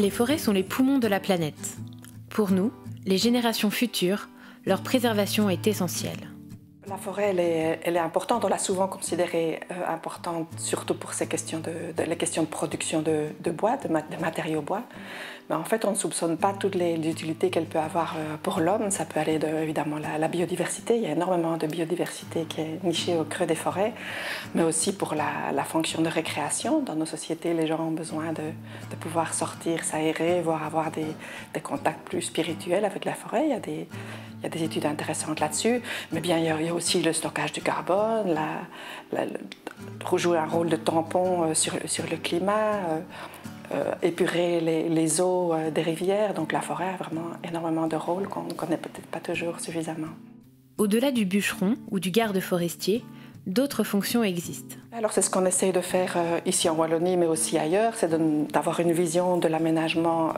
Les forêts sont les poumons de la planète. Pour nous, les générations futures, leur préservation est essentielle. La forêt, elle est importante, on l'a souvent considérée importante, surtout pour les questions de production de bois, de matériaux bois. Mais en fait, on ne soupçonne pas toutes les utilités qu'elle peut avoir pour l'homme. Ça peut aller évidemment la biodiversité, il y a énormément de biodiversité qui est nichée au creux des forêts, mais aussi pour la fonction de récréation. Dans nos sociétés, les gens ont besoin de pouvoir sortir, s'aérer, voire avoir des contacts plus spirituels avec la forêt. Il y a des études intéressantes là-dessus, mais bien il y a aussi le stockage du carbone, jouer un rôle de tampon sur le climat, épurer les eaux des rivières. Donc la forêt a vraiment énormément de rôles qu'on ne connaît peut-être pas toujours suffisamment. Au-delà du bûcheron ou du garde forestier, d'autres fonctions existent. Alors c'est ce qu'on essaie de faire ici en Wallonie, mais aussi ailleurs, c'est d'avoir une vision de l'aménagement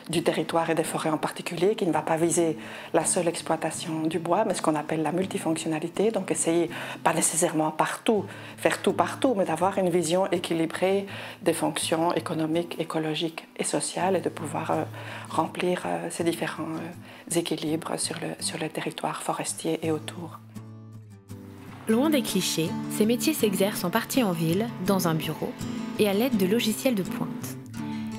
du territoire et des forêts en particulier, qui ne va pas viser la seule exploitation du bois, mais ce qu'on appelle la multifonctionnalité. Donc essayer, pas nécessairement partout, faire tout partout, mais d'avoir une vision équilibrée des fonctions économiques, écologiques et sociales, et de pouvoir remplir ces différents équilibres sur le territoire forestier et autour. Loin des clichés, ces métiers s'exercent en partie en ville, dans un bureau, et à l'aide de logiciels de pointe.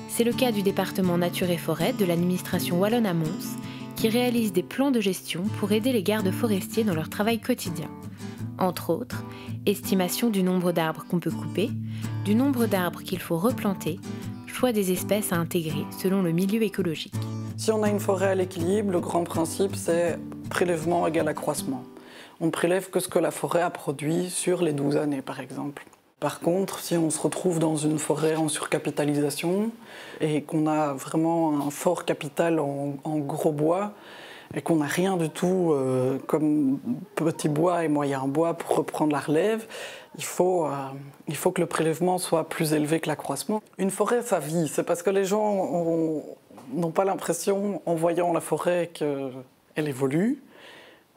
C'est le cas du département Nature et Forêt de l'administration wallonne à Mons, qui réalise des plans de gestion pour aider les gardes forestiers dans leur travail quotidien. Entre autres, estimation du nombre d'arbres qu'on peut couper, du nombre d'arbres qu'il faut replanter, choix des espèces à intégrer selon le milieu écologique. Si on a une forêt à l'équilibre, le grand principe c'est prélèvement égale accroissement. On ne prélève que ce que la forêt a produit sur les 12 années, par exemple. Par contre, si on se retrouve dans une forêt en surcapitalisation et qu'on a vraiment un fort capital en gros bois et qu'on n'a rien du tout comme petit bois et moyen bois pour reprendre la relève, il faut que le prélèvement soit plus élevé que l'accroissement. Une forêt, ça vit. C'est parce que les gens n'ont pas l'impression, en voyant la forêt, qu'elle évolue.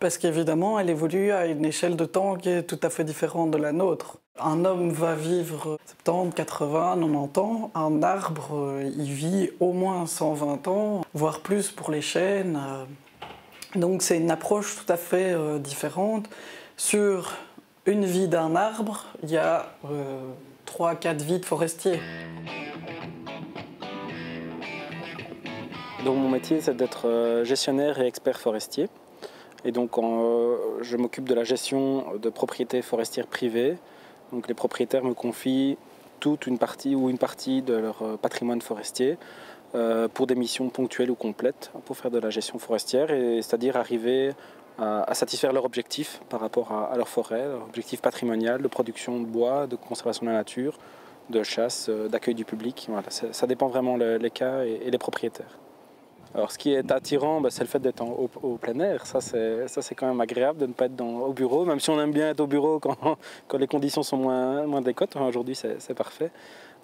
Parce qu'évidemment, elle évolue à une échelle de temps qui est tout à fait différente de la nôtre. Un homme va vivre 70, 80, 90 ans. Un arbre, il vit au moins 120 ans, voire plus pour les chênes. Donc c'est une approche tout à fait différente. Sur une vie d'un arbre, il y a 3-4 vies de forestiers. Donc mon métier, c'est d'être gestionnaire et expert forestier. Et donc je m'occupe de la gestion de propriétés forestières privées. Donc les propriétaires me confient toute une partie ou une partie de leur patrimoine forestier pour des missions ponctuelles ou complètes pour faire de la gestion forestière, c'est-à-dire arriver à satisfaire leurs objectifs par rapport à leur forêt, leur objectif patrimonial de production de bois, de conservation de la nature, de chasse, d'accueil du public. Voilà, ça dépend vraiment les cas et les propriétaires. Alors ce qui est attirant, c'est le fait d'être au plein air. Ça c'est quand même agréable de ne pas être au bureau, même si on aime bien être au bureau quand les conditions sont moins décotes. Aujourd'hui c'est parfait.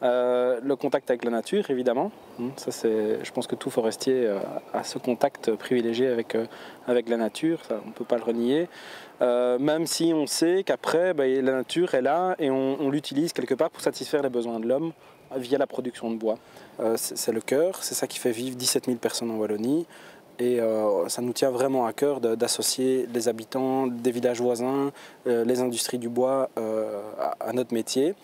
Le contact avec la nature, évidemment. Ça, je pense que tout forestier a ce contact privilégié avec la nature, ça, on ne peut pas le renier. Même si on sait qu'après, la nature est là et on l'utilise quelque part pour satisfaire les besoins de l'homme via la production de bois. C'est le cœur, c'est ça qui fait vivre 17 000 personnes en Wallonie. Et ça nous tient vraiment à cœur d'associer les habitants des villages voisins, les industries du bois à notre métier,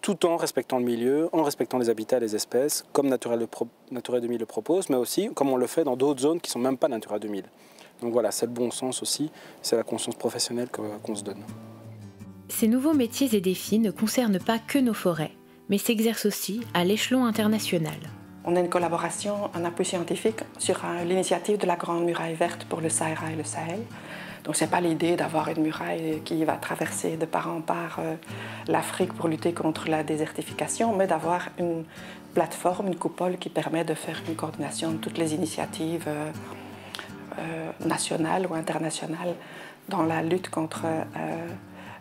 tout en respectant le milieu, en respectant les habitats et les espèces, comme Natura 2000 le propose, mais aussi comme on le fait dans d'autres zones qui ne sont même pas Natura 2000. Donc voilà, c'est le bon sens aussi, c'est la conscience professionnelle qu'on se donne. Ces nouveaux métiers et défis ne concernent pas que nos forêts, mais s'exercent aussi à l'échelon international. On a une collaboration, un appui scientifique sur l'initiative de la Grande Muraille Verte pour le Sahara et le Sahel. Donc ce n'est pas l'idée d'avoir une muraille qui va traverser de part en part l'Afrique pour lutter contre la désertification, mais d'avoir une plateforme, une coupole qui permet de faire une coordination de toutes les initiatives nationales ou internationales dans la lutte contre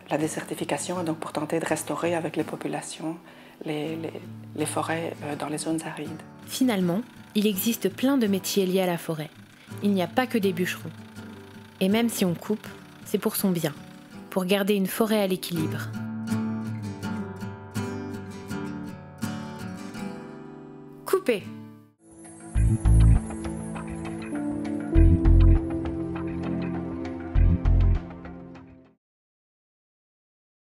la désertification et donc pour tenter de restaurer avec les populations les forêts dans les zones arides. Finalement, il existe plein de métiers liés à la forêt. Il n'y a pas que des bûcherons. Et même si on coupe, c'est pour son bien, pour garder une forêt à l'équilibre. Couper!